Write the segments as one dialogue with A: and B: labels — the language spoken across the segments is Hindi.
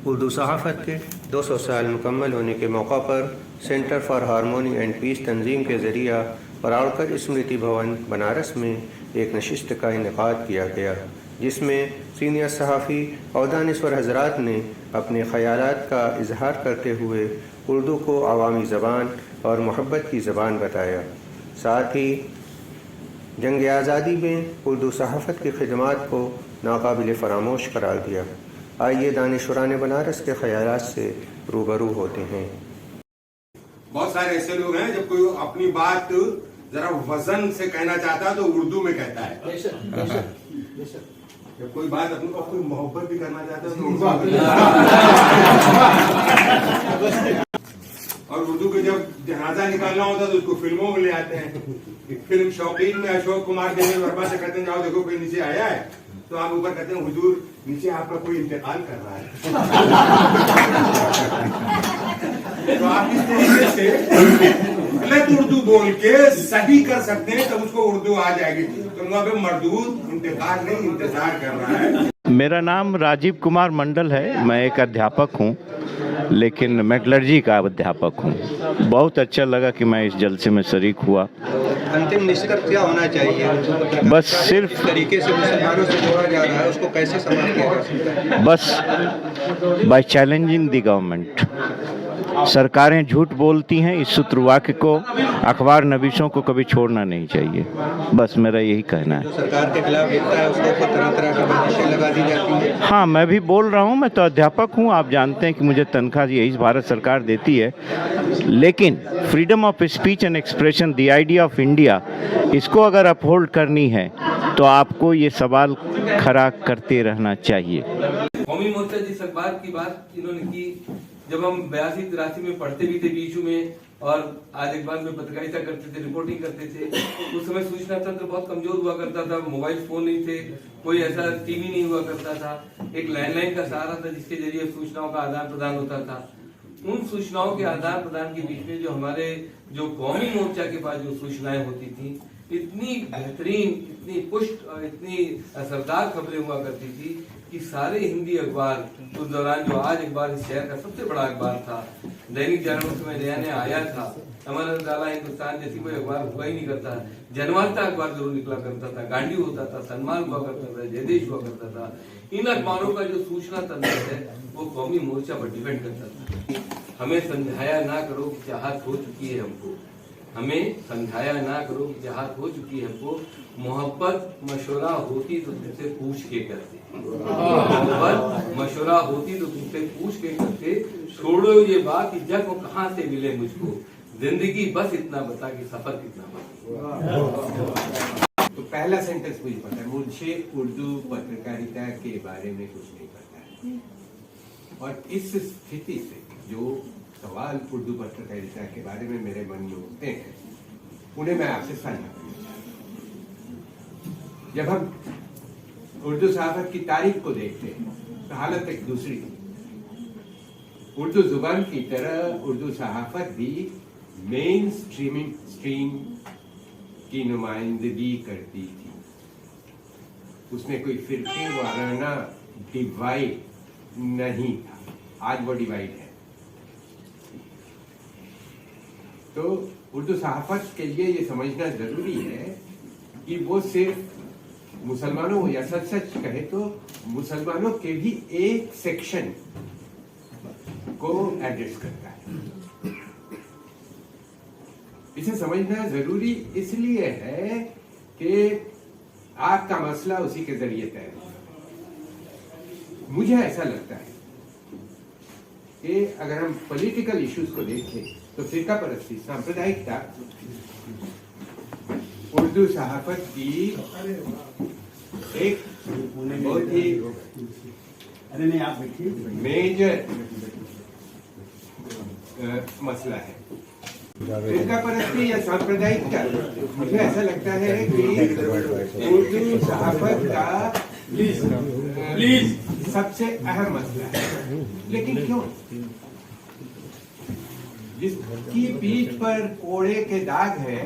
A: उर्दू सहाफ़त के 200 साल मुकम्मल होने के मौका पर centre for harmony and peace तंजीम के ज़रिया पराड़कर स्मृति भवन बनारस में एक नशिस्त का इनेकाद किया गया, जिसमें सीनियर सहाफ़ी और दानिश्वर हज़रात ने अपने ख़यालात का इजहार करते हुए उर्दू को अवामी ज़बान और मोहब्बत की ज़बान बताया। साथ ही जंग आज़ादी में उर्दू सहाफ़त की खिदमात को नाकाबिल फरामोश करार दिया। आइए दानिशुरान बनारस के ख़यालात से रूबरू होते हैं।
B: बहुत सारे ऐसे लोग हैं जब कोई अपनी बात जरा वजन से कहना चाहता है तो उर्दू में कहता है। जब कोई बात अपनी कोई मोहब्बत भी करना चाहता है तो उर्दू और उर्दू के जब जनाजा निकालना होता है तो उसको फिल्मों में ले आते हैं। फिल्म शौकीन में अशोक कुमार देवी वर्मा से कहते हैं जाओ देखो कोई नीचे आया है, तो आप ऊपर कहते हैं हुजूर नीचे आपका कोई इंतकाल कर रहा है। तो आप इस तरीके से गलत उर्दू बोल के सही कर सकते हैं तब उसको उर्दू आ जाएगी। तो अब मरदूद इंतकाल नहीं इंतजार कर रहा है।
C: मेरा नाम राजीव कुमार मंडल है। मैं एक अध्यापक हूँ, लेकिन मेटलर्जी का अध्यापक हूँ। बहुत अच्छा लगा कि मैं इस जलसे में शरीक हुआ।
A: अंतिम निष्कर्ष क्या होना चाहिए?
C: बस सिर्फ
A: तरीके से मुसलमानों से जोड़ा जा रहा है, उसको कैसे समाप्त किया जा सकता है?
C: बस बाय चैलेंजिंग द गवर्नमेंट। सरकारें झूठ बोलती हैं, इस सूत्रवाक्य को अखबार नवीसों को कभी छोड़ना नहीं चाहिए। बस मेरा यही कहना है।
A: जो सरकार के खिलाफ लिखता है उसको तरह तरह की बंदिशें लगा दी जाती हैं।
C: हाँ, मैं भी बोल रहा हूँ। मैं तो अध्यापक हूँ, आप जानते हैं कि मुझे तनख्वाह यही भारत सरकार देती है। लेकिन freedom of speech and expression, the idea of India, इसको अगर अपहोल्ड करनी है तो आपको ये सवाल खड़ा करते रहना चाहिए।
D: कौमी मोर्चा जिस अखबार की बात इन्होंने की, जब हम 82-83 में पढ़ते भी थे बीचू में और आज अखबार में पत्रकारिता करते थे, रिपोर्टिंग करते थे, उस समय सूचना तंत्र बहुत कमजोर हुआ करता था। मोबाइल फोन नहीं थे, कोई ऐसा टीवी नहीं हुआ करता था। एक लैंडलाइन का सहारा था जिसके जरिए सूचनाओं का आदान प्रदान होता था। उन सूचनाओं के आदान प्रदान के बीच में जो हमारे जो कौमी मोर्चा के पास जो सूचनाएं होती थी, इतनी बेहतरीन, इतनी पुष्ट और इतनी असरदार खबरें हुआ करती थी कि सारे हिंदी अखबार उस दौरान, जो आज अखबार इस शहर का सबसे बड़ा अखबार था, दैनिक जागरण उस समय नया नया आया था, अमर उजाला हिंदुस्तान जैसी कोई अखबार हुआ ही नहीं करता। जनवार्ता अखबार जरूर निकला करता था, गांधी होता था, सन्मान हुआ करता था, जयदेश हुआ करता था। इन अखबारों का जो सूचना तंत्र है वो कौमी मोर्चा पर डिपेंड करता था। हमें समझाया ना करो कि चाहत हो चुकी है हमको, हमें समझाया ना करो कि चाहत हो चुकी है हमको, मोहब्बत मशवरा होती तो तुमसे पूछ के करते, मोहब्बत मशवरा होती तो तुमसे पूछ के करते। छोड़ो ये बात कि जब वो कहाँ से मिले मुझको, जिंदगी बस इतना बता कि सफर कितना बता।
B: तो पहला सेंटेंस मुझे पता है, मुझे उर्दू पत्रकारिता के बारे में कुछ नहीं पता है। और इस स्थिति से जो सवाल उर्दू पत्रकारिता के बारे में मेरे मन में उठते हैं, उन्हें मैं आपसे साझा करना चाहता हूं। जब हम उर्दू सहाफत की तारीख को देखते हैं तो हालत एक दूसरी थी। उर्दू जुबान की तरह उर्दू सहाफत भी मेन स्ट्रीम की नुमाइंदगी करती थी। उसमें कोई फिरके वाराना डिवाइड नहीं था। आज वो डिवाइड है। तो उर्दू सहाफत के लिए ये समझना जरूरी है कि वो सिर्फ मुसलमानों, या सच कहे तो मुसलमानों के भी एक सेक्शन को एड्रेस करता है। इसे समझना जरूरी इसलिए है कि आपका मसला उसी के जरिए तय होगा। मुझे ऐसा लगता है कि अगर हम पॉलिटिकल इश्यूज को देखें तो फिरका परस्ती, सांप्रदायिकता उर्दू सहाफत की एक बहुत ही मेजर मसला है। फिरका परस्ती या सांप्रदायिकता, मुझे ऐसा लगता है कि उर्दू सहाफत का सबसे अहम मसला है। लेकिन क्यों? जिसकी पीठ पर कोड़े के दाग है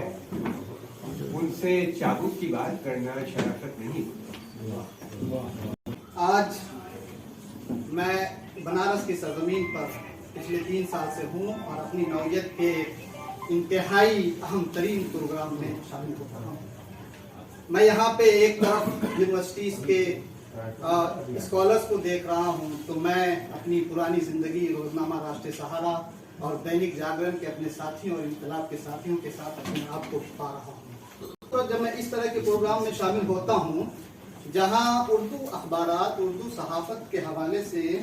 B: उनसे चाबुक की बात करना शराफत नहीं।
E: आज मैं बनारस की सरजमीन पर पिछले 3 साल से हूँ और अपनी नौयत के इंतहाई अहम तरीन प्रोग्राम में शामिल होता हूँ। मैं यहाँ पे एक तरफ यूनिवर्सिटीज़ के स्कॉलर्स को देख रहा हूँ, तो मैं अपनी पुरानी ज़िंदगी रोज़नामा राष्ट्रीय सहारा और दैनिक जागरण के अपने साथियों और इनकलाब के साथियों के साथ अपने आप को पा रहा हूँ। तो जब मैं इस तरह के प्रोग्राम में शामिल होता हूँ जहाँ उर्दू अखबारात, उर्दू सहाफ़त के हवाले से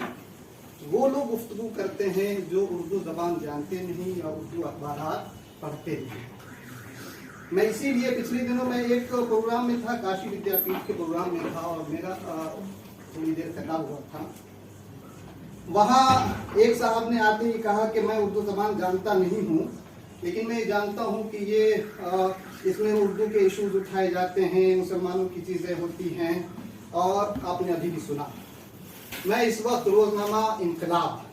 E: वो लोग गुफ्तगू करते हैं जो उर्दू ज़बान जानते नहीं और उर्दू अखबारात पढ़ते नहीं। मैं इसीलिए पिछले दिनों में एक प्रोग्राम में था, काशी विद्यापीठ के प्रोग्राम में था और मेरा थोड़ी देर खराब हुआ था। वहाँ एक साहब ने आते ही कहा कि मैं उर्दू ज़बान जानता नहीं हूँ, लेकिन मैं जानता हूँ कि ये इसमें उर्दू के इश्यूज उठाए जाते हैं, मुसलमानों की चीज़ें होती हैं। और आपने अभी भी सुना, मैं इस वक्त रोज़नामा इनकलाब,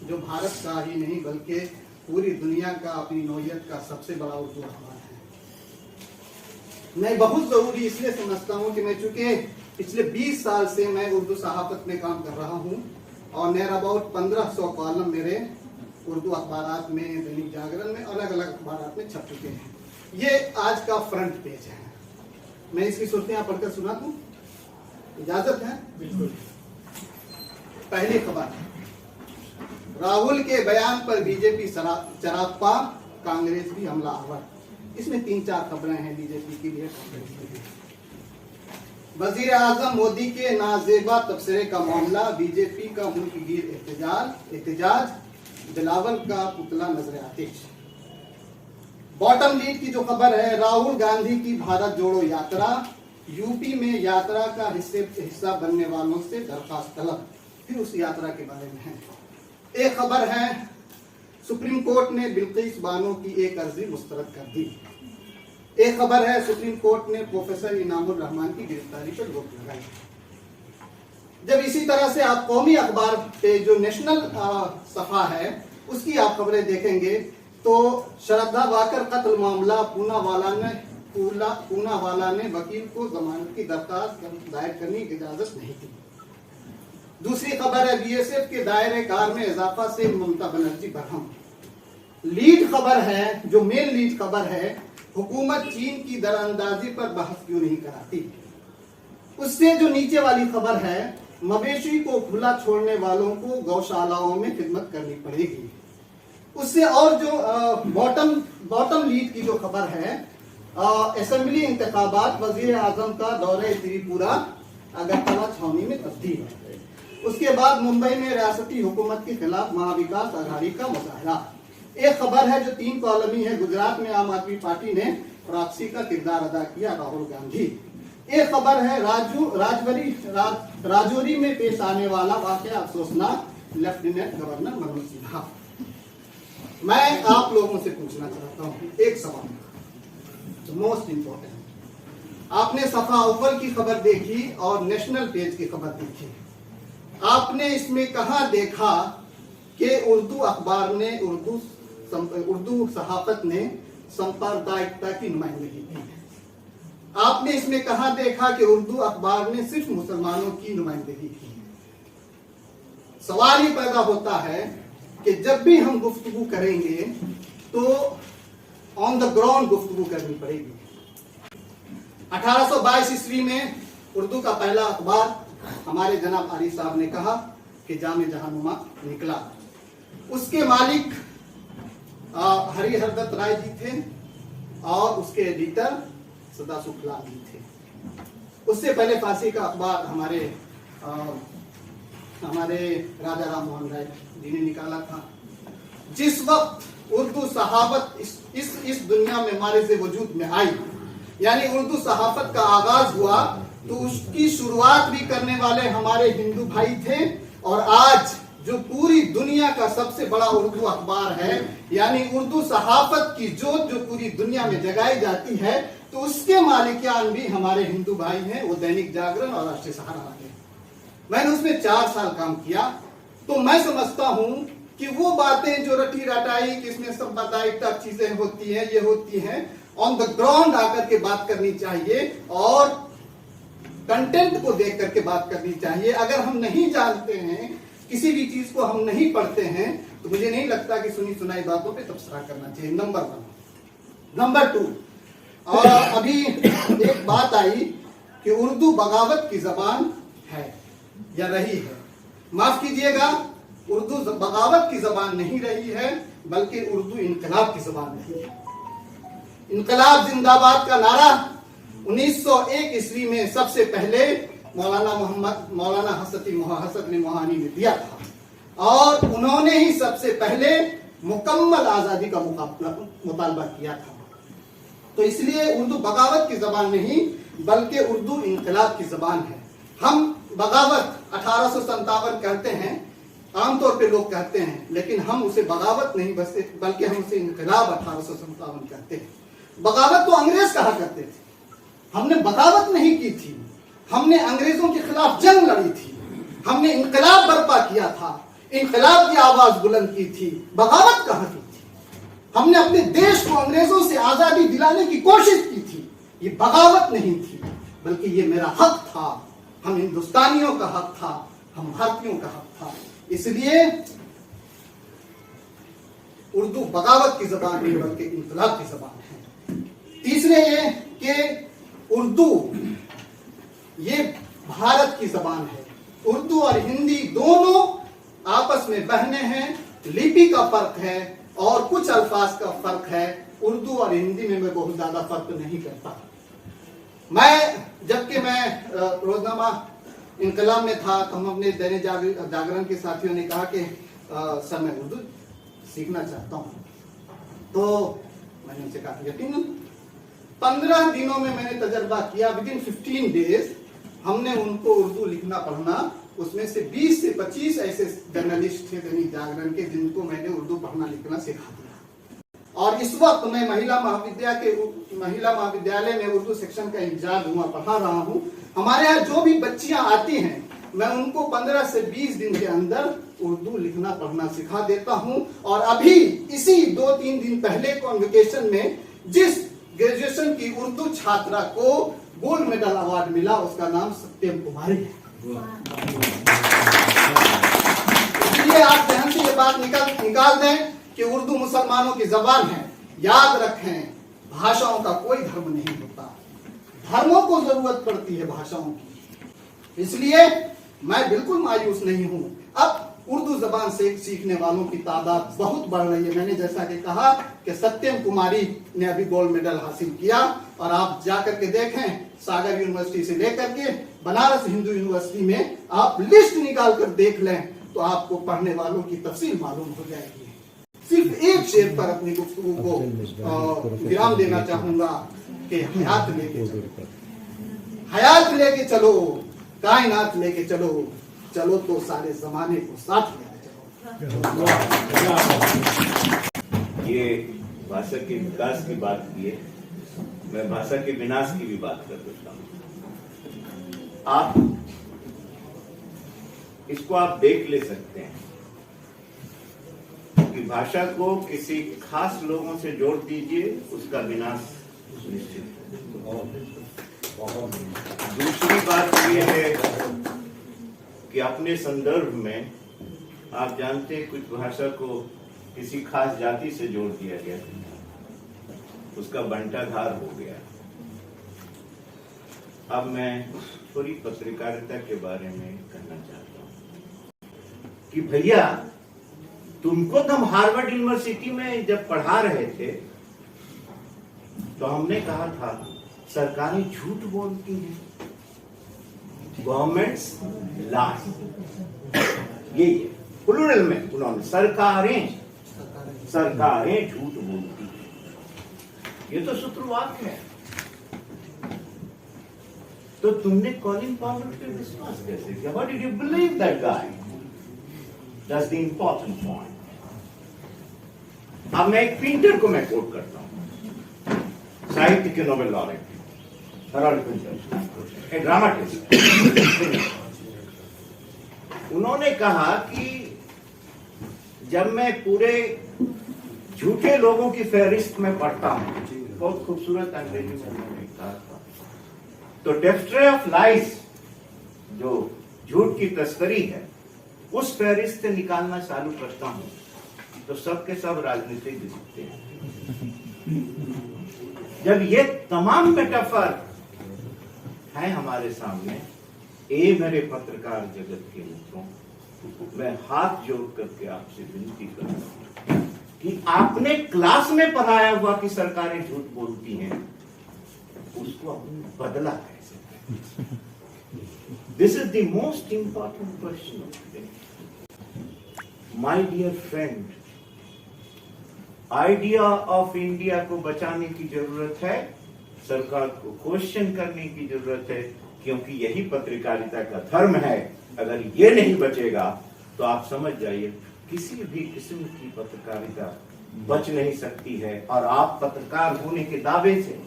E: जो भारत का ही नहीं बल्कि पूरी दुनिया का अपनी नौयत का सबसे बड़ा उर्दू अखबार है, मैं बहुत ज़रूरी इसलिए समझता हूँ कि मैं चूँकि पिछले 20 साल से मैं उर्दू सहाफ़त में काम कर रहा हूँ और नियर अबाउट 1500 कॉलम मेरे उर्दू अखबारात में, दैनिक जागरण में, अलग अलग अखबारात में छप चुके हैं। ये आज का फ्रंट पेज है। मैं इसकी सूरतें पढ़कर सुना दूं, इजाजत है? बिल्कुल। पहली खबर, राहुल के बयान पर बीजेपी चरापा, कांग्रेस भी हमलावर। इसमें 3-4 खबरें हैं बीजेपी के लिए, कांग्रेस के लिए। वजीर आजम मोदी के नाजेबा तबसरे का मामला, बीजेपी का मुल्कगीर एहतजाज, बिलावल का पुतला नजर आतिश। बॉटम लीड की जो खबर है, राहुल गांधी की भारत जोड़ो यात्रा, यूपी में यात्रा का हिस्सा बनने वालों से दरखास्त तलब। फिर उस यात्रा के बारे में है। एक खबर है, सुप्रीम कोर्ट ने बिल्किस बानो की एक अर्जी मुस्तरद कर दी। एक खबर है, सुप्रीम कोर्ट ने प्रोफेसर इनामुर रहमान की गिरफ्तारी पर रोक लगाई। जब इसी तरह से आप कौमी अखबार पे जो नेशनल सफा है उसकी आप खबरें देखेंगे तो श्रद्धा वाकर कत्ल मामला, पूनावाला ने वकील को जमानत की दरखास्त दायर करने की इजाजत नहीं दी। दूसरी खबर है, बीएसएफ के दायरे कार में इजाफा से ममता बनर्जी बरहम। लीड खबर है, जो मेन लीड खबर है, हुकूमत चीन की दरअंदाजी पर बहस क्यों नहीं कराती। उससे जो नीचे वाली खबर है, मवेशी को खुला छोड़ने वालों को गौशालाओं में खिदमत करनी पड़ेगी। उससे और जो बॉटम लीड की जो खबर है, असेंबली इंतखाबात, वजीर आजम का दौरे त्रिपुरा, अगरतला छावनी में तब्दील। उसके बाद मुंबई में रियासती हुकूमत के खिलाफ महाविकास आघाड़ी का मुजाहरा। एक खबर है जो 3 कॉलमी है, गुजरात में आम आदमी पार्टी ने प्रॉक्सी का किरदार अदा किया, राहुल गांधी। एक खबर है, राजौरी में पेश आने वाला वाकया अफसोसनाक, लेफ्टिनेंट गवर्नर मनोज सिन्हा। मैं आप लोगों से पूछना चाहता हूँ एक सवाल, मोस्ट इंपोर्टेंट। आपने सफा अव्वल की खबर देखी और नेशनल पेज की खबर देखी। आपने इसमें कहां देखा कि उर्दू अखबार ने, उर्दू सहाफत ने सांप्रदायिकता की नुमाइंदगी की है? आपने इसमें कहां देखा कि उर्दू अखबार ने सिर्फ मुसलमानों की नुमाइंदगी की है? सवाल ही पैदा होता है कि जब भी हम गुफ्तगू करेंगे तो ऑन द ग्राउंड गुफ्तगू करनी पड़ेगी। 1822 ईस्वी में उर्दू का पहला अखबार हमारे जनाब आरी साहब ने कहा कि जामे जहानुमा निकला। उसके मालिक हरिहरदत्त राय जी थे और उसके एडिटर सदासुख लाल जी थे। उससे पहले फारसी का अखबार हमारे राजा राम मोहन राय जी ने निकाला था। जिस वक्त उर्दू सहाफत इस दुनिया में हमारे से वजूद में आई, यानी उर्दू सहाफत का आगाज हुआ, तो उसकी शुरुआत भी करने वाले हमारे हिंदू भाई थे। और आज जो पूरी दुनिया का सबसे बड़ा उर्दू अखबार है, यानी उर्दू सहाफत की जोत जो पूरी दुनिया में जगाई जाती है, तो उसके मालिकान भी हमारे हिंदू भाई हैं, वो दैनिक जागरण और राष्ट्रीय सहारा है। मैंने उसमें 4 साल काम किया, तो मैं समझता हूं कि वो बातें जो रटी रटाई कि इसमें सब बताइता चीजें होती हैं, ये होती हैं, ऑन द ग्राउंड आकर के बात करनी चाहिए और कंटेंट को देख करके बात करनी चाहिए। अगर हम नहीं जानते हैं किसी भी चीज को हम नहीं पढ़ते हैं तो मुझे नहीं लगता कि सुनी सुनाई बातों पे तबसरा करना चाहिए। नंबर 1। नंबर 2, और अभी एक बात आई कि उर्दू बगावत की जबान है या रही है। माफ कीजिएगा, उर्दू बगावत की जबान नहीं रही है, बल्कि उर्दू इनकलाब की जबान रही है। इनकलाब जिंदाबाद का नारा 1901 ईस्वी में सबसे पहले मौलाना हसरत अली मोहानी ने दिया था और उन्होंने ही सबसे पहले मुकम्मल आजादी का मुतालबा किया था। तो इसलिए उर्दू बगावत की जबान नहीं बल्कि उर्दू इनकलाब की जबान है। हम बगावत 1857 कहते हैं, आमतौर पे लोग कहते हैं, लेकिन हम उसे बगावत नहीं बल्कि हम उसे इनकलाब 1857 कहते हैं। बगावत तो अंग्रेज कहा करते थे, हमने बगावत नहीं की थी, हमने अंग्रेजों के खिलाफ जंग लड़ी थी, हमने इनकलाब बर्पा किया था, इनकलाब की आवाज बुलंद की थी, बगावत कहाँ की थी। हमने अपने देश को अंग्रेजों से आजादी दिलाने की कोशिश की थी, ये बगावत नहीं थी बल्कि ये मेरा हक था, हम हिंदुस्तानियों का हक था, हम भारतीयों का हक था। इसलिए उर्दू बगावत की जबान नहीं बल्कि इनकलाब की जबान है। तीसरे ये कि उर्दू ये भारत की जबान है। उर्दू और हिंदी दोनों आपस में बहने हैं, लिपि का फर्क है और कुछ अल्फाज का फर्क है। उर्दू और हिंदी में मैं बहुत ज्यादा फर्क नहीं करता। जबकि मैं रोजनामा इनकलाब में था तो हम अपने दैनिक जागरण के साथियों ने कहा कि सर मैं उर्दू सीखना चाहता हूँ, तो मैंने उनसे कहा यकीनन 15 दिनों में मैंने तजर्बा किया। विदिन 15 डेज हमने उनको उर्दू लिखना पढ़ना, उसमें से 20 से 25 ऐसे जर्नलिस्ट थे दैनिक जागरण के जिनको मैंने उर्दू पढ़ना लिखना सिखा दिया। और इस वक्त मैं महिला महाविद्यालय में उर्दू सेक्शन का इंचार्ज हुआ, पढ़ा रहा हूँ। हमारे यहाँ जो भी बच्चियां आती हैं मैं उनको 15 से 20 दिन के अंदर उर्दू लिखना पढ़ना सिखा देता हूँ। और अभी इसी 2-3 दिन पहले कॉन्वोकेशन में जिस ग्रेजुएशन की उर्दू छात्रा को गोल्ड मेडल अवार्ड मिला उसका नाम सत्यम कुमारी है। इसलिए आप ध्यान से ये बात निकाल दें कि उर्दू मुसलमानों की जबान है। याद रखें, भाषाओं का कोई धर्म नहीं होता, धर्मों को जरूरत पड़ती है भाषाओं की। इसलिए मैं बिल्कुल मायूस नहीं हूं। अब उर्दू जबान से सीखने वालों की तादाद बहुत बढ़ रही है। मैंने जैसा कि कहा कि सत्यम कुमारी ने अभी गोल्ड मेडल हासिल किया और आप जाकर के देखें, सागर यूनिवर्सिटी से लेकर के बनारस हिंदू यूनिवर्सिटी में आप लिस्ट निकाल कर देख लें तो आपको पढ़ने वालों की तफसील मालूम हो जाएगी। सिर्फ एक शेर पर अपनी गुफ्तगू को विराम देना चाहूंगा कि हयात लेके चलो, कायनात लेके चलो, चलो तो सारे जमाने को साथ लेके चलो।
C: ये भाषा के विकास की बात की है, मैं भाषा के विनाश की भी बात कर सकता हूँ। आप इसको आप देख ले सकते हैं कि भाषा को किसी खास लोगों से जोड़ दीजिए, उसका विनाश निश्चित है। दूसरी बात यह है कि अपने संदर्भ में आप जानते हैं कुछ भाषा को किसी खास जाति से जोड़ दिया गया, उसका बंटाधार हो गया। अब मैं थोड़ी पत्रकारिता के बारे में कहना चाहता हूं कि भैया तुमको तो हम हार्वर्ड यूनिवर्सिटी में जब पढ़ा रहे थे तो हमने कहा था सरकारें झूठ बोलती हैं, गवर्नमेंट्स लाई। ये प्लूरल में उन्होंने सरकारें झूठ बोलती हैं, ये तो सूत्रवाक्य है। तो तुमने कॉलिन पावर पे विश्वास कैसे किया? What did you believe that guy? That's the important point. अब मैं एक पेंटर को मैं कोट करता हूं, साहित्य के नोबेल लॉरेट हराल्ड पिंटर, एक ड्रामाटिस्ट। उन्होंने कहा कि जब मैं पूरे झूठे लोगों की फहरिस्त में पढ़ता हूं, बहुत खूबसूरत अंग्रेजी में उन्होंने कहा था, तो डेफ्ट्रे ऑफ लाइज, जो झूठ की तस्करी है, उस फहरिस्त से निकालना चालू करता हूं तो सब के सब राजनीतिक दिखते हैं। जब ये तमाम मेटाफर है हमारे सामने, मेरे पत्रकार जगत के मित्रों, मैं हाथ जोड़ करके आपसे विनती करता हूं कि आपने क्लास में पढ़ाया हुआ कि सरकारें झूठ बोलती हैं, उसको आपने बदला कैसे? This is the most important question of today. My dear friend, idea of India को बचाने की जरूरत है, सरकार को क्वेश्चन करने की जरूरत है, क्योंकि यही पत्रकारिता का धर्म है। अगर ये नहीं बचेगा तो आप समझ जाइए किसी भी किस्म की पत्रकारिता बच नहीं सकती है, और आप पत्रकार होने के दावे से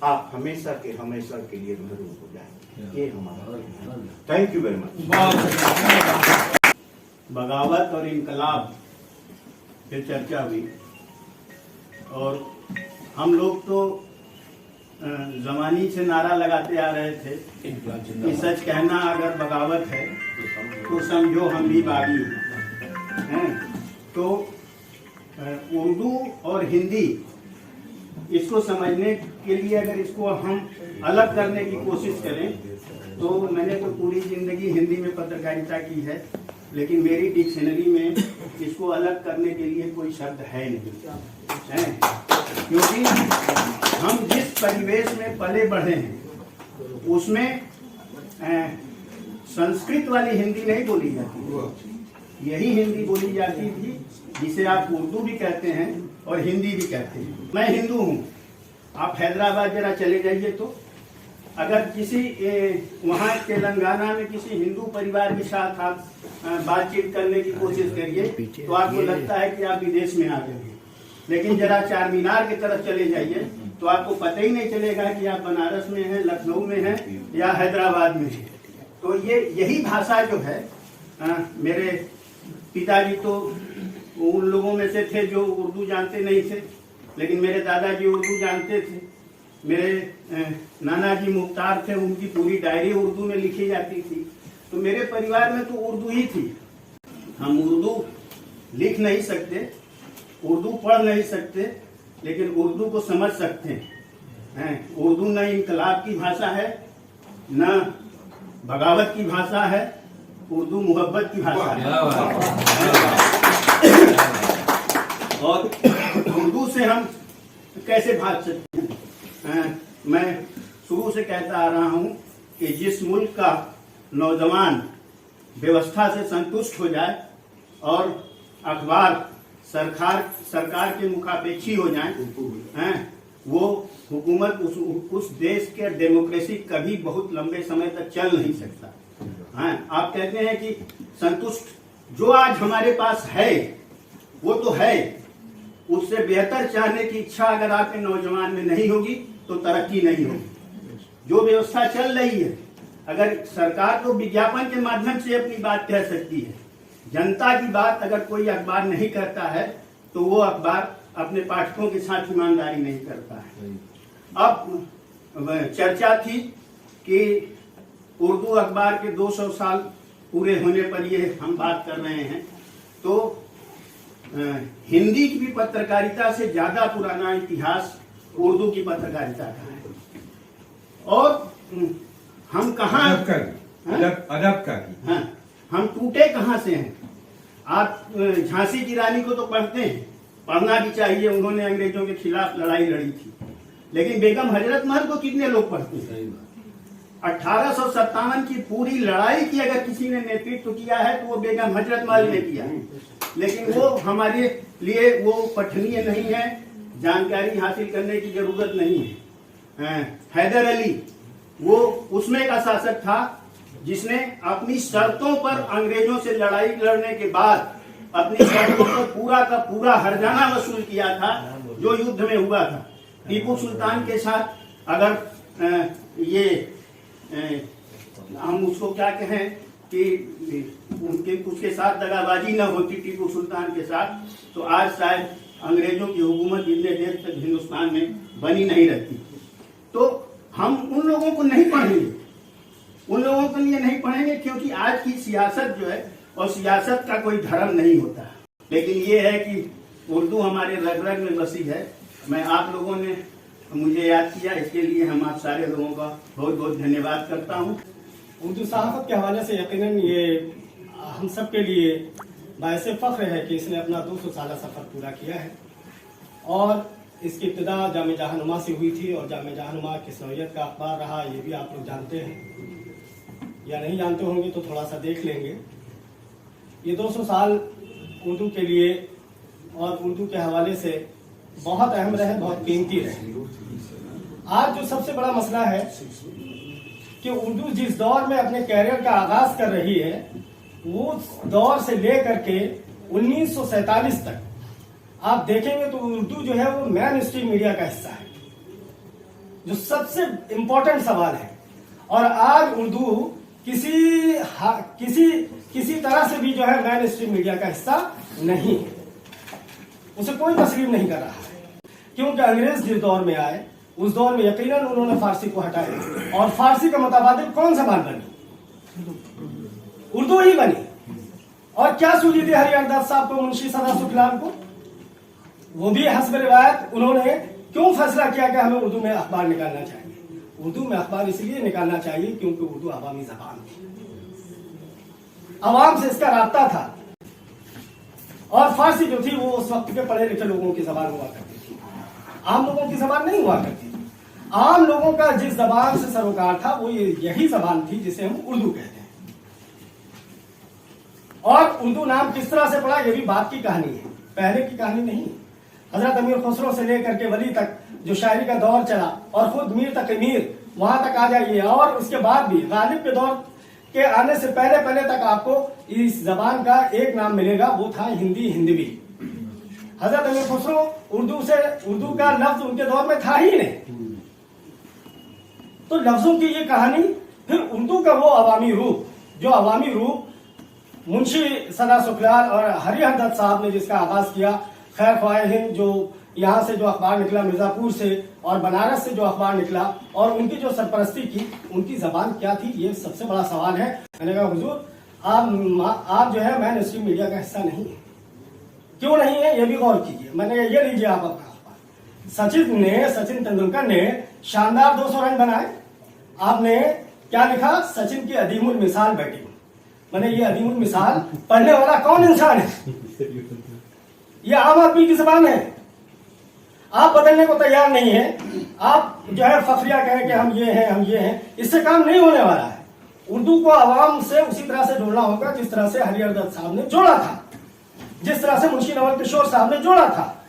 C: आप हमेशा के लिए महरूम हो जाएंगे। ये हमारा थैंक यू वेरी मच।
F: बगावत और इनकलाब पे चर्चा हुई, और हम लोग तो जमानी से नारा लगाते आ रहे थे कि सच कहना अगर बगावत है तो समझो हम भी बागी हैं। तो उर्दू और हिंदी, इसको समझने के लिए अगर इसको हम अलग करने की कोशिश करें तो मैंने तो पूरी जिंदगी हिंदी में पत्रकारिता की है, लेकिन मेरी डिक्शनरी में इसको अलग करने के लिए कोई शब्द है नहीं है, क्योंकि हम जिस परिवेश में पले बढ़े हैं उसमें संस्कृत वाली हिंदी नहीं बोली जाती, यही हिंदी बोली जाती थी जिसे आप उर्दू भी कहते हैं और हिंदी भी कहते हैं। मैं हिंदू हूँ, आप हैदराबाद जरा चले जाइए तो अगर किसी वहाँ तेलंगाना में किसी हिंदू परिवार के साथ आप बातचीत करने की कोशिश करिए तो आपको लगता है कि आप विदेश में आ गए हैं। लेकिन जरा चार मीनार की तरफ चले जाइए तो आपको पता ही नहीं चलेगा कि आप बनारस में हैं, लखनऊ में हैं या हैदराबाद में हैं। तो ये यही भाषा जो है, मेरे पिताजी तो उन लोगों में से थे जो उर्दू जानते नहीं थे, लेकिन मेरे दादाजी उर्दू जानते थे। मेरे नाना जी मुख्तार थे, उनकी पूरी डायरी उर्दू में लिखी जाती थी। तो मेरे परिवार में तो उर्दू ही थी। हम उर्दू लिख नहीं सकते, उर्दू पढ़ नहीं सकते, लेकिन उर्दू को समझ सकते हैं। उर्दू न इनकलाब की भाषा है, न बगावत की भाषा है, उर्दू मोहब्बत की भाषा है। और उर्दू से हम कैसे भाग सकते हैं? मैं शुरू से कहता आ रहा हूं कि जिस मुल्क का नौजवान व्यवस्था से संतुष्ट हो जाए और अखबार सरकार के मुखापेक्षी हो जाए, वो हुकूमत उस देश के डेमोक्रेसी कभी बहुत लंबे समय तक चल नहीं सकता। आप कहते हैं कि संतुष्ट, जो आज हमारे पास है वो तो है, उससे बेहतर चाहने की इच्छा अगर आपके नौजवान में नहीं होगी तो तरक्की नहीं होगी। जो व्यवस्था चल रही है, अगर सरकार तो विज्ञापन के माध्यम से अपनी बात कह सकती है, जनता की बात अगर कोई अखबार नहीं करता है तो वो अखबार अपने पाठकों के साथ ईमानदारी नहीं करता है। अब चर्चा थी कि उर्दू अखबार के 200 साल पूरे होने पर ये हम बात कर रहे हैं, तो हिंदी की भी पत्रकारिता से ज्यादा पुराना इतिहास उर्दू की पत्रकारिता का है। और हम कहाँ
B: अदब का
F: हम टूटे कहाँ से हैं? आप झांसी की रानी को तो पढ़ते हैं, पढ़ना भी चाहिए, उन्होंने अंग्रेजों के खिलाफ लड़ाई लड़ी थी, लेकिन बेगम हजरत महल को कितने लोग पढ़ते हैं? 1857 की पूरी लड़ाई की अगर किसी ने नेतृत्व किया है तो वो बेगम हजरत महल ने किया, लेकिन वो हमारे लिए वो पठनीय नहीं है, जानकारी हासिल करने की जरूरत नहीं है। हैदर अली वो उसमें का शासक था जिसने अपनी शर्तों पर अंग्रेजों से लड़ाई लड़ने के बाद अपनी शर्तों पर पूरा का पूरा हर्जाना वसूल किया था जो युद्ध में हुआ था। टीपू सुल्तान के साथ अगर हम उसको क्या कहें कि उसके साथ दगाबाजी न होती टीपू सुल्तान के साथ, तो आज शायद अंग्रेजों की हुकूमत इतने देर तक हिंदुस्तान में बनी नहीं रहती। तो हम उन लोगों को नहीं पढ़ेंगे, उन लोगों के लिए नहीं पढ़ेंगे, क्योंकि आज की सियासत जो है और सियासत का कोई धर्म नहीं होता, लेकिन ये है कि उर्दू हमारे रग रग में बसी है। मैं आप लोगों ने मुझे याद किया, इसके लिए हम आप सारे लोगों का बहुत बहुत धन्यवाद करता हूँ।
G: उर्दू सहाफ़त के हवाले से यकीनन ये हम सब के लिए बायसे फ़ख्र है कि इसने अपना 200 साला सफ़र पूरा किया है और इसकी इब्तिदा जामे जहानुमा से हुई थी और जामे जहानुमा किस नौइयत का अखबार रहा ये भी आप लोग जानते हैं या नहीं जानते होंगे तो थोड़ा सा देख लेंगे। ये 200 साल उर्दू के लिए और उर्दू के हवाले से बहुत अहम रहे, बहुत कीमती रहे। आज जो सबसे बड़ा मसला है कि उर्दू जिस दौर में अपने कैरियर का आगाज कर रही है वो दौर से लेकर के 1947 तक आप देखेंगे तो उर्दू जो है वो मेन स्ट्रीम मीडिया का हिस्सा है, जो सबसे इंपॉर्टेंट सवाल है। और आज उर्दू किसी तरह से भी जो है मेन स्ट्रीम मीडिया का हिस्सा नहीं है, उसे कोई तस्लीम नहीं कर रहा है, क्योंकि अंग्रेज जिस दौर में आए उस दौर में यकीनन उन्होंने फारसी को हटाया और फारसी का मुताबिक कौन जबान बनी? उर्दू ही बनी। और क्या सूझी थी हरिहरदास साहब को, मुंशी सदा सुखलाल को? वो भी हस्ब रिवायत उन्होंने क्यों फैसला किया कि हमें उर्दू में अखबार निकालना चाहिए? उर्दू में अखबार इसलिए निकालना चाहिए क्योंकि उर्दू अवामी जबान थी, अवाम से इसका राब्ता था। और फारसी जो थी वो उस वक्त के पढ़े लिखे लोगों की जबान हुआ करती थी, आम लोगों की जबान नहीं हुआ करती थी। आम लोगों का जिस जबान से सरोकार था वो यही जबान थी जिसे हम उर्दू कहते हैं। और उर्दू नाम किस तरह से पड़ा ये भी बात की कहानी है, पहले की कहानी नहीं। हजरत अमीर खुसरो से लेकर के वली तक जो शायरी का दौर चला और खुद मीर तक मीर वहां तक आ जाइए, और उसके बाद भी गालिब के दौर के आने से पहले तक आपको इस जबान का एक नाम मिलेगा, वो था हिंदी, हिंदवी। हजरत अमीर खुसरो उर्दू का लफ्ज उनके दौर में था ही नहीं। तो लफ्जों की ये कहानी, फिर उर्दू का वो अवामी रूप, जो अवामी रूप मुंशी सदा सुखलाल और हरिहरदत्त साहब ने जिसका आगाज किया। खैर ख्वाह हिंद जो यहाँ से जो अखबार निकला मिर्जापुर से और बनारस से जो अखबार निकला और उनकी जो सरपरस्ती की, उनकी जबान क्या थी, ये सबसे बड़ा सवाल है। मैंने कहा हुजूर आप जो है मेन स्ट्रीम मीडिया का हिस्सा नहीं है। क्यों नहीं है ये भी गौर कीजिए। मैंने कहा ये लीजिए आप अपना अखबार। सचिन तेंदुलकर ने शानदार 200 रन बनाए, आपने क्या लिखा? सचिन की अदीमुल मिसाल बैटिंग। मैंने ये अदीमुल मिसाल पढ़ने वाला कौन इंसान है? ये आम आदमी की जबान है। आप बदलने को तैयार नहीं है, आप जो है फखरिया कहें कि हम ये हैं, हम ये हैं, इससे काम नहीं होने वाला है। उर्दू को आवाम से उसी तरह से जोड़ना होगा जिस तरह से हरिहरदत्त साहब ने जोड़ा था, जिस तरह से मुंशी नवल किशोर साहब ने जोड़ा था।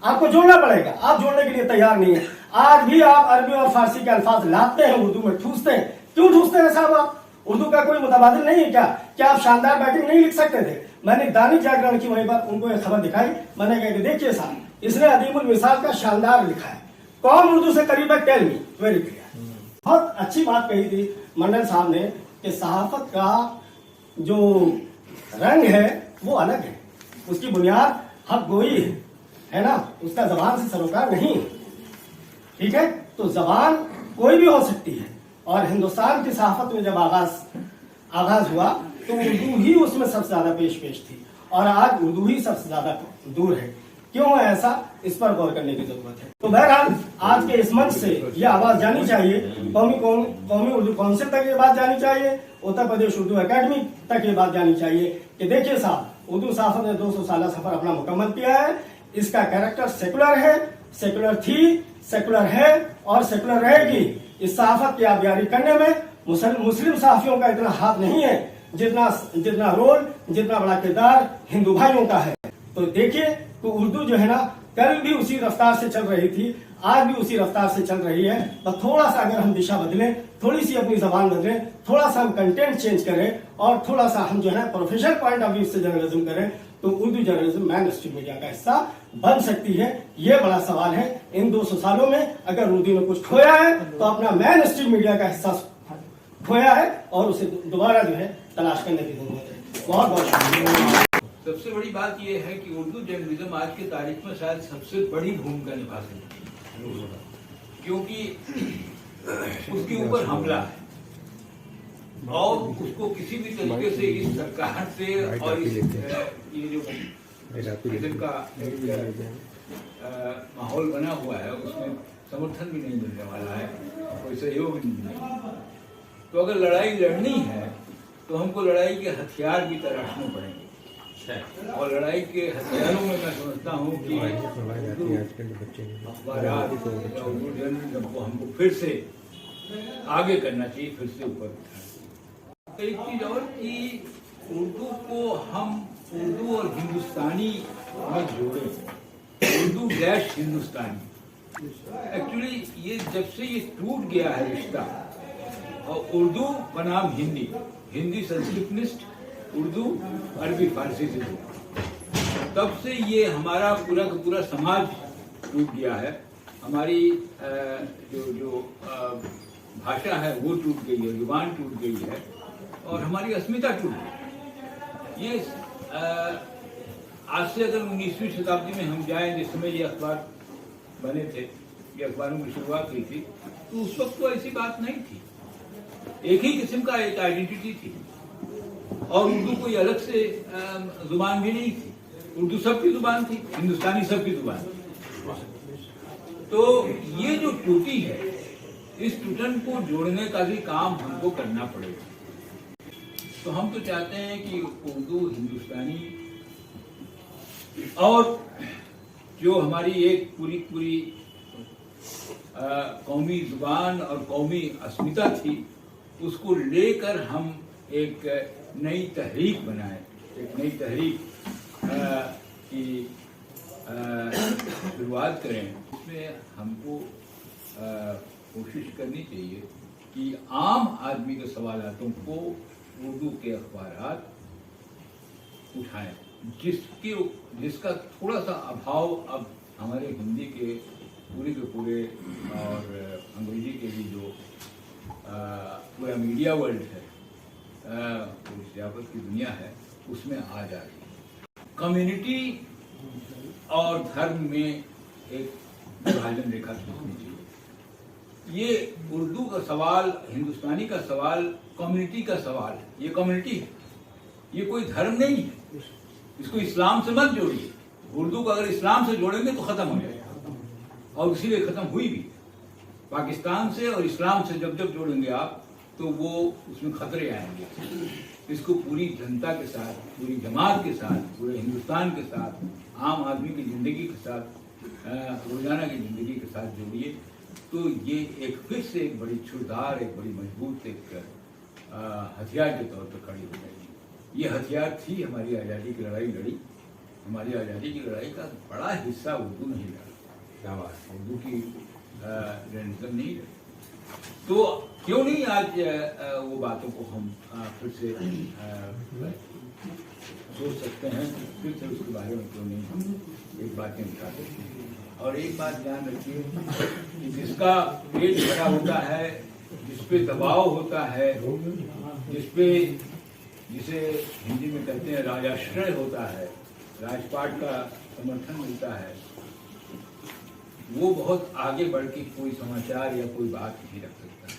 G: आपको जोड़ना पड़ेगा, आप जोड़ने के लिए तैयार नहीं है। आज भी आप अरबी और फारसी के अल्फाज लाते हैं, उर्दू में ठूसते हैं। क्यों ठूसते हैं साहब? आप उर्दू का कोई मुतबादिल नहीं है क्या? क्या आप शानदार बैटिंग नहीं लिख सकते थे? मैंने दैनिक जागरण की वहीं पर उनको एक खबर दिखाई, मैंने कहा कि देखिए साहब, इसने अदीमुल मिसाल का शानदार लिखा है, कौन उर्दू से करीब है, टेल मी। Very clear. बहुत अच्छी बात कही थी मंडल साहब ने कि सहाफत का जो रंग है वो अलग है, उसकी बुनियाद हक गोई है ना, उसका जबान से सरोकार नहीं है। ठीक है, तो जबान कोई भी हो सकती है। और हिंदुस्तान की सहाफत में जब आगाज हुआ तो उर्दू ही उसमें सबसे ज्यादा पेश थी और आज उर्दू ही सबसे ज्यादा दूर है। क्यों है ऐसा, इस पर गौर करने की जरूरत है। तो बहरहाल आज के इस मंच से ये आवाज जानी चाहिए, कौमी उर्दू काउंसिल तक ये बात जानी चाहिए, उत्तर प्रदेश उर्दू एकेडमी तक ये बात जानी चाहिए कि देखिए साहब, उर्दू सहाफत ने 200 साल सफर अपना मुकम्मल किया है। इसका कैरेक्टर सेकुलर है, सेकुलर थी, सेकुलर है और सेकुलर रहेगी। इस सहाफत की आबियारी करने में मुस्लिम सहाफियों का इतना हाथ नहीं है जितना रोल, जितना बड़ा किरदार हिंदू भाइयों का है। तो देखिए, तो उर्दू जो है ना, कल भी उसी रफ्तार से चल रही थी, आज भी उसी रफ्तार से चल रही है। तो थोड़ा सा अगर हम दिशा बदलें, थोड़ी सी अपनी जबान बदलें, थोड़ा सा हम कंटेंट चेंज करें और थोड़ा सा हम जो है प्रोफेशनल पॉइंट ऑफ व्यू से जर्नलिज्म करें, तो Urdu journalism main stream media का हिस्सा बन सकती है। ये बड़ा सवाल है। इन 200 सालों में अगर उर्दू ने कुछ खोया है तो अपना मेन स्ट्रीम मीडिया का हिस्सा खोया है और उसे दोबारा जो है तलाश करने की जरूरत है। बहुत बहुत शुक्रिया।
H: सबसे बड़ी बात यह है कि उर्दू जर्नलिज्म आज की तारीख में शायद सबसे बड़ी भूमिका निभा सकती है, क्योंकि उसके ऊपर हमला है। और उसको किसी भी तरीके से इस सरकार से और इस ये जो का माहौल बना हुआ है उसमें समर्थन भी नहीं मिलने वाला है, कोई सहयोग नहीं मिलेगा। तो अगर लड़ाई लड़नी है तो हमको लड़ाई के हथियार भी तराशने पड़ेंगे, और लड़ाई के हथियारों में मैं समझता हूँ कि उर्दू जर्नलिज्म को हमको फिर से आगे करना चाहिए, फिर से ऊपर उठाना। एक चीज और कि उर्दू को हम उर्दू और हिंदुस्तानी मत जोड़े, उर्दू डैश हिंदुस्तानी। एक्चुअली ये जब से ये टूट गया है रिश्ता, और उर्दू बनाम हिंदी, हिंदी संस्कृतनिष्ठ, उर्दू अरबी फारसी से जुड़ा, तब से ये हमारा पूरा का पूरा समाज टूट गया है। हमारी जो भाषा है वो टूट गई है, जुबान टूट गई है, और हमारी अस्मिता टूट गई। ये आज से अगर 19वीं शताब्दी में हम जाएं, जिस समय ये अखबार बने थे, ये अखबारों की शुरुआत हुई थी, तो उस वक्त तो ऐसी बात नहीं थी। एक ही किस्म का एक आइडेंटिटी थी, और उर्दू कोई अलग से जुबान भी नहीं थी। उर्दू सबकी जुबान थी, हिंदुस्तानी सबकी जुबान थी। तो ये जो टूटी है, इस टूटन को जोड़ने का भी काम हमको करना पड़ेगा। तो हम तो चाहते हैं कि उर्दू, हिंदुस्तानी और जो हमारी एक पूरी कौमी जुबान और कौमी अस्मिता थी, उसको लेकर हम एक नई तहरीक बनाएं, एक नई तहरीक की शुरुआत करें। उसमें हमको कोशिश करनी चाहिए कि आम आदमी के सवालातों को उर्दू के अखबारात उठाएं, जिसका थोड़ा सा अभाव अब हमारे हिंदी के पूरे और अंग्रेजी के भी जो पूरा मीडिया वर्ल्ड है, सियासत की दुनिया है, उसमें आ जा रही है। कम्युनिटी और धर्म में एक विभाजन रेखा खींचनी चाहिए। ये उर्दू का सवाल, हिंदुस्तानी का सवाल कम्युनिटी का सवाल है। ये कम्युनिटी है, ये कोई धर्म नहीं है। इसको इस्लाम से मत जोड़िए। उर्दू को अगर इस्लाम से जोड़ेंगे तो खत्म हो जाएगा, और इसीलिए खत्म हुई भी। पाकिस्तान से और इस्लाम से जब जोड़ेंगे आप, तो वो उसमें खतरे आएंगे। इसको पूरी जनता के साथ, पूरी जमात के साथ, पूरे हिंदुस्तान के साथ, आम आदमी की जिंदगी के साथ, रोजाना की जिंदगी के साथ जोड़िए, तो ये एक फिर से एक बड़ी छुरदार, एक बड़ी मजबूत एक हथियार के तौर पर खड़ी हो जाएगी। ये हथियार थी हमारी आज़ादी की लड़ाई लड़ी। हमारी आज़ादी की लड़ाई का बड़ा हिस्सा उर्दू नहीं लड़ा, उर्दू की जर्नलिज्म नहीं लड़ी। तो क्यों नहीं आज वो बातों को हम फिर से सोच सकते हैं, फिर से उसके बारे में क्यों नहीं हम एक बातें उठा सकते हैं। और एक बात ध्यान रखिए कि जिसका पेट भरा होता है, जिस पे दबाव होता है, जिसे हिंदी में कहते हैं राजाश्रय होता है, राजपाट का समर्थन मिलता है, वो बहुत आगे बढ़ के कोई समाचार या कोई बात नहीं रख सकता है।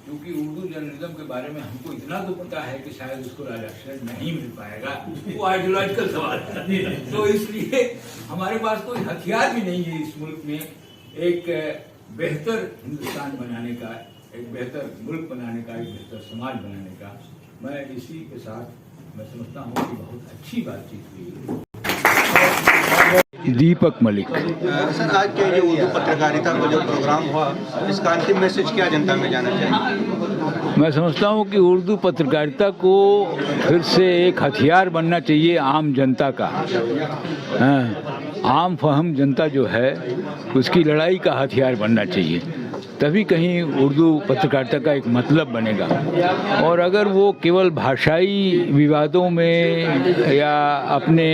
H: क्योंकि उर्दू जर्नलिज्म के बारे में हमको इतना तो पता है कि शायद उसको राजाश्रय नहीं मिल पाएगा, वो आइडियोलॉजिकल सवाल है। तो इसलिए हमारे पास कोई हथियार भी नहीं है इस मुल्क में एक बेहतर हिंदुस्तान बनाने का, एक बेहतर मुल्क बनाने का, एक बेहतर समाज बनाने का। मैं इसी के साथ मैं समझता हूँ कि बहुत अच्छी बातचीत हुई। दीपक मलिक।
A: सर, आज के जो उर्दू पत्रकारिता का जो प्रोग्राम हुआ, इसका अंतिम मैसेज क्या जनता में जाना चाहिए?
H: मैं समझता हूँ कि उर्दू पत्रकारिता को फिर से एक हथियार बनना चाहिए आम जनता का। आम फहम जनता जो है उसकी लड़ाई का हथियार बनना चाहिए, तभी कहीं उर्दू पत्रकारिता का एक मतलब बनेगा। और अगर वो केवल भाषाई विवादों में या अपने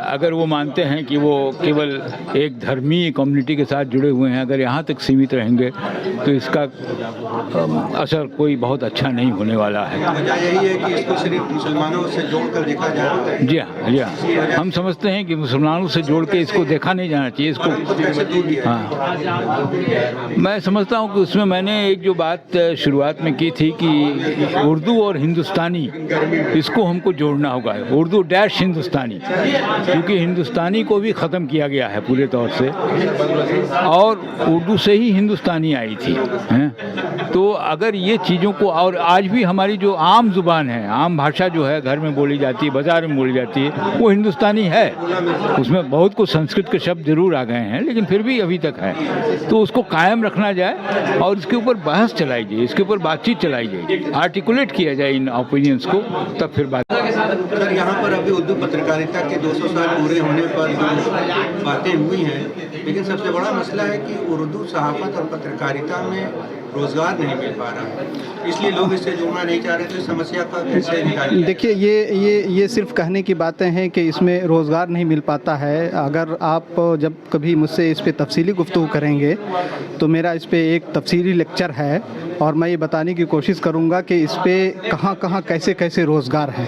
H: अगर वो मानते हैं कि वो केवल एक धर्मीय कम्युनिटी के साथ जुड़े हुए हैं, अगर यहाँ तक सीमित रहेंगे तो इसका असर कोई बहुत अच्छा नहीं होने वाला है।
A: यही है कि इसको सिर्फ मुसलमानों से जोड़कर देखा जाए।
H: जी हाँ, जी हाँ, हम समझते हैं कि मुसलमानों से जोड़ के इसको देखा नहीं जाना चाहिए। इसको हाँ मैं समझता हूँ कि उसमें मैंने एक जो बात शुरुआत में की थी कि उर्दू और हिंदुस्तानी इसको हमको जोड़ना होगा, उर्दू डैश हिंदुस्तानी, क्योंकि हिंदुस्तानी को भी ख़त्म किया गया है पूरे तौर से और उर्दू से ही हिंदुस्तानी आई थी हैं। तो अगर ये चीज़ों को, और आज भी हमारी जो आम ज़ुबान है, आम भाषा जो है घर में बोली जाती है, बाज़ार में बोली जाती है, वो हिंदुस्तानी है। उसमें बहुत कुछ संस्कृत के शब्द जरूर आ गए हैं लेकिन फिर भी अभी तक है। तो उसको कायम रखना जाए और इसके ऊपर बहस चलाई जाए, इसके ऊपर बातचीत चलाई जाए, आर्टिकुलेट किया जाए इन ओपिनियंस को, तब फिर बात।
I: सर, यहाँ पर अभी उर्दू पत्रकारिता के 200 साल पूरे होने पर जो बातें हुई हैं, लेकिन सबसे बड़ा मसला है कि उर्दू सहाफ़त और पत्रकारिता में रोज़गार नहीं मिल पा रहा, इसलिए लोग इससे जुड़ना नहीं चाह रहे। तो इस समस्या का कैसे निकाल?
E: देखिए, ये सिर्फ कहने की बातें हैं कि इसमें रोज़गार नहीं मिल पाता है। अगर आप जब कभी मुझसे इस पे तफसीली गुफ्तगू करेंगे तो मेरा इस पे एक तफसीली लेक्चर है और मैं ये बताने की कोशिश करूँगा कि इस पे कहाँ कैसे कैसे रोज़गार है।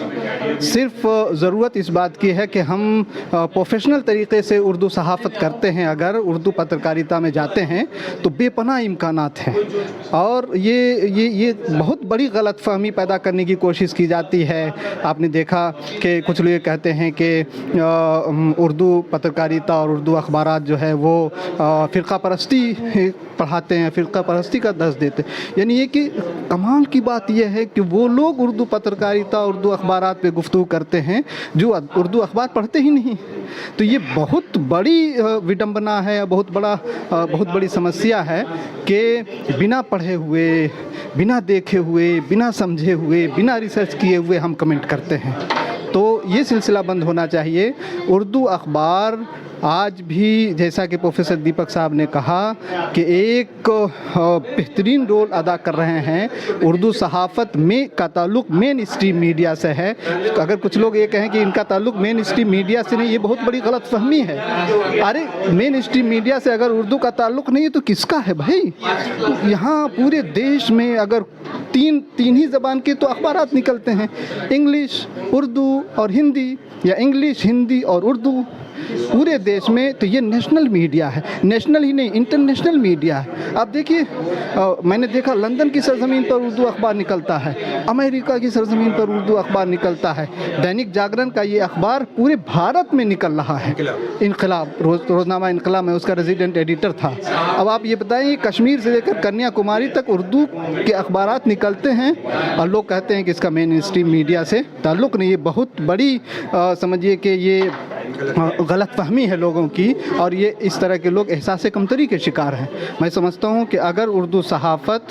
E: सिर्फ ज़रूरत इस बात की है कि हम प्रोफेशनल तरीक़े से उर्दू सहाफ़त करते हैं, अगर उर्दू पत्रकारिता में जाते हैं तो बेपनाह इम्कानात हैं। और ये बहुत बड़ी गलतफहमी पैदा करने की कोशिश की जाती है। आपने देखा कि कुछ लोग कहते हैं कि उर्दू पत्रकारिता और उर्दू अखबारात जो है वो फ़िरक़ा परस्ती पढ़ाते हैं, फ़िरक़ा परस्ती का दर्स देते हैं। यानी ये कि कमाल की बात यह है कि वो लोग उर्दू पत्रकारिता, उर्दू अखबारात पे गुफ्तगू करते हैं जो उर्दू अखबार पढ़ते ही नहीं। तो ये बहुत बड़ी विडंबना है, बहुत बड़ी समस्या है कि बिना पढ़े हुए, बिना देखे हुए, बिना समझे हुए, बिना रिसर्च किए हुए हम कमेंट करते हैं। तो ये सिलसिला बंद होना चाहिए। उर्दू अखबार आज भी, जैसा कि प्रोफेसर दीपक साहब ने कहा, कि एक बेहतरीन रोल अदा कर रहे हैं। उर्दू सहाफ़त में का ताल्लुक़ मेन स्ट्रीम मीडिया से है। अगर कुछ लोग ये कहें कि इनका ताल्लुक़ मेन स्ट्रीम मीडिया से नहीं, ये बहुत बड़ी गलत फहमी है। अरे, मेन स्ट्रीम मीडिया से अगर उर्दू का ताल्लुक़ नहीं है तो किसका है भाई? यहाँ पूरे देश में अगर तीन ही ज़बान के तो अखबारात निकलते हैं, इंग्लिश, उर्दू और हिंदी, या इंग्लिश, हिंदी और उर्दू पूरे देश में। तो ये नेशनल मीडिया है, नेशनल ही नहीं इंटरनेशनल मीडिया है। आप देखिए, मैंने देखा लंदन की सरजमीन पर उर्दू अखबार निकलता है, अमेरिका की सरजमीन पर उर्दू अखबार निकलता है। दैनिक जागरण का ये अखबार पूरे भारत में निकल रहा है। इनकलाब, रोज़नामा इनकलाब में उसका रेजिडेंट एडिटर था। अब आप ये बताएं, कश्मीर से लेकर कन्याकुमारी तक उर्दू के अखबारात निकलते हैं और लोग कहते हैं कि इसका मेन स्ट्रीम मीडिया से ताल्लुक़ नहीं। ये बहुत बड़ी समझिए कि ये गलत फहमी है लोगों की, और ये इस तरह के लोग एहसास कमतरी के शिकार हैं। मैं समझता हूँ कि अगर उर्दू सहाफ़त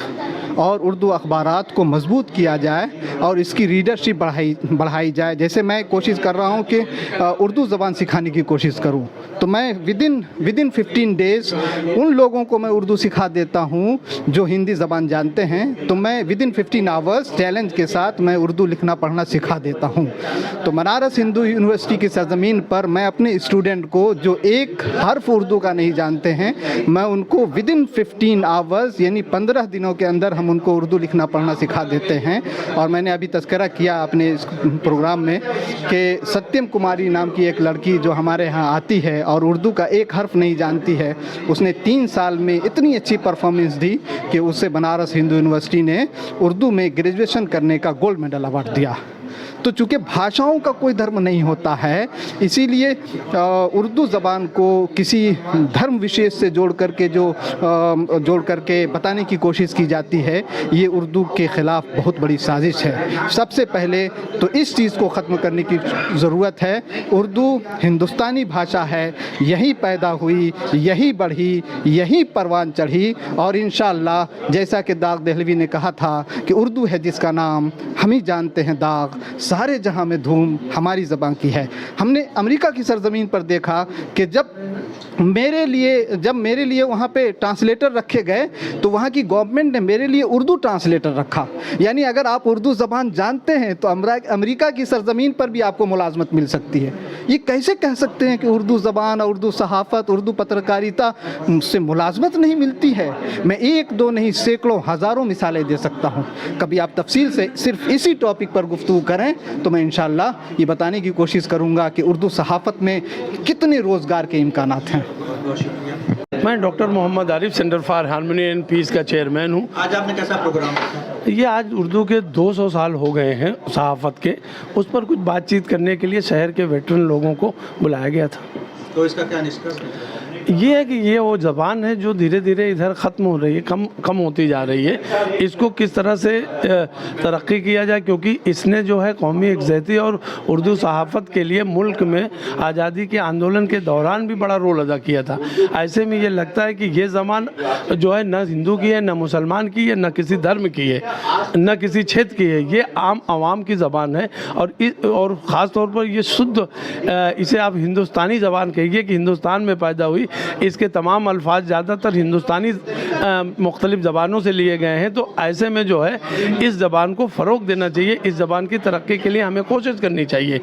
E: और उर्दू अखबारात को मजबूत किया जाए और इसकी रीडरशिप बढ़ाई जाए, जैसे मैं कोशिश कर रहा हूँ कि उर्दू ज़बान सिखाने की कोशिश करूँ, तो मैं विदिन 15 डेज़ उन लोगों को मैं उर्दू सिखा देता हूँ जो हिंदी ज़बान जानते हैं। तो मैं विदिन 15 आवर्स चैलेंज के साथ मैं उर्दू लिखना पढ़ना सिखा देता हूँ। तो बनारस हिंदू यूनिवर्सिटी की सरजमीन पर मैं अपने स्टूडेंट को जो एक हर्फ उर्दू का नहीं जानते हैं, मैं उनको विदिन 15 आवर्स यानी 15 दिनों के अंदर हम उनको उर्दू लिखना पढ़ना सिखा देते हैं। और मैंने अभी तज़किरा किया अपने इस प्रोग्राम में कि सत्यम कुमारी नाम की एक लड़की जो हमारे यहाँ आती है और उर्दू का एक हर्फ नहीं जानती है, उसने 3 साल में इतनी अच्छी परफॉर्मेंस दी कि उसे बनारस हिंदू यूनिवर्सिटी ने उर्दू में ग्रेजुएशन करने का गोल्ड मेडल अवार्ड दिया। तो चूँकि भाषाओं का कोई धर्म नहीं होता है, इसीलिए उर्दू ज़बान को किसी धर्म विशेष से जोड़ करके बताने की कोशिश की जाती है, ये उर्दू के ख़िलाफ़ बहुत बड़ी साजिश है। सबसे पहले तो इस चीज़ को ख़त्म करने की ज़रूरत है। उर्दू हिंदुस्तानी भाषा है, यही पैदा हुई, यही बढ़ी, यही परवान चढ़ी, और इंशाअल्लाह जैसा कि दाग दहलवी ने कहा था कि उर्दू है जिसका नाम, हम ही जानते हैं दाग, सारे जहां में धूम हमारी ज़बान की है। हमने अमेरिका की सरजमीन पर देखा कि जब मेरे लिए वहाँ पे ट्रांसलेटर रखे गए तो वहाँ की गवर्नमेंट ने मेरे लिए उर्दू ट्रांसलेटर रखा। यानी अगर आप उर्दू ज़बान जानते हैं तो अमेरिका की सरजमीन पर भी आपको मुलाजमत मिल सकती है। ये कैसे कह सकते हैं कि उर्दू ज़बान, उर्दू सहाफ़त, उर्दू पत्रकारिता से मुलाजमत नहीं मिलती है? मैं एक दो नहीं सैकड़ों हज़ारों मिसालें दे सकता हूँ। कभी आप तफसील से सिर्फ इसी टॉपिक पर गुफ्तगू करें तो मैं इंशाअल्लाह ये बताने की कोशिश करूँगा कि उर्दू सहाफ़त में कितने रोज़गार के इम्कानात हैं।
J: मैं doctor Mohammad Arif centre for harmony and peace का चेयरमैन हूँ।
I: आज आपने कैसा प्रोग्राम रखा?
J: ये आज उर्दू के 200 साल हो गए हैं सहाफ़त के, उस पर कुछ बातचीत करने के लिए शहर के वेटरन लोगों को बुलाया गया था।
I: तो इसका क्या निष्कर्ष निकला?
J: ये है कि ये वो ज़बान है जो धीरे धीरे इधर ख़त्म हो रही है, कम होती जा रही है। इसको किस तरह से तरक्की किया जाए, क्योंकि इसने जो है कौमी यकजहती और उर्दू सहाफ़त के लिए मुल्क में आज़ादी के आंदोलन के दौरान भी बड़ा रोल अदा किया था। ऐसे में ये लगता है कि ये ज़बान जो है न हिंदू की है, न मुसलमान की है, न किसी धर्म की है, न किसी क्षेत्र की है, ये आम आवाम की ज़बान है। और ख़ास तौर पर ये शुद्ध, इसे आप हिंदुस्तानी ज़बान कहिए कि हिंदुस्तान में पैदा हुई, इसके तमाम अल्फाज ज़्यादातर हिंदुस्तानी मुख्तलिफ़ ज़बानों से लिए गए हैं। तो ऐसे में जो है इस ज़बान को फ़रोग़ देना चाहिए, इस ज़बान की तरक्की के लिए हमें कोशिश करनी चाहिए।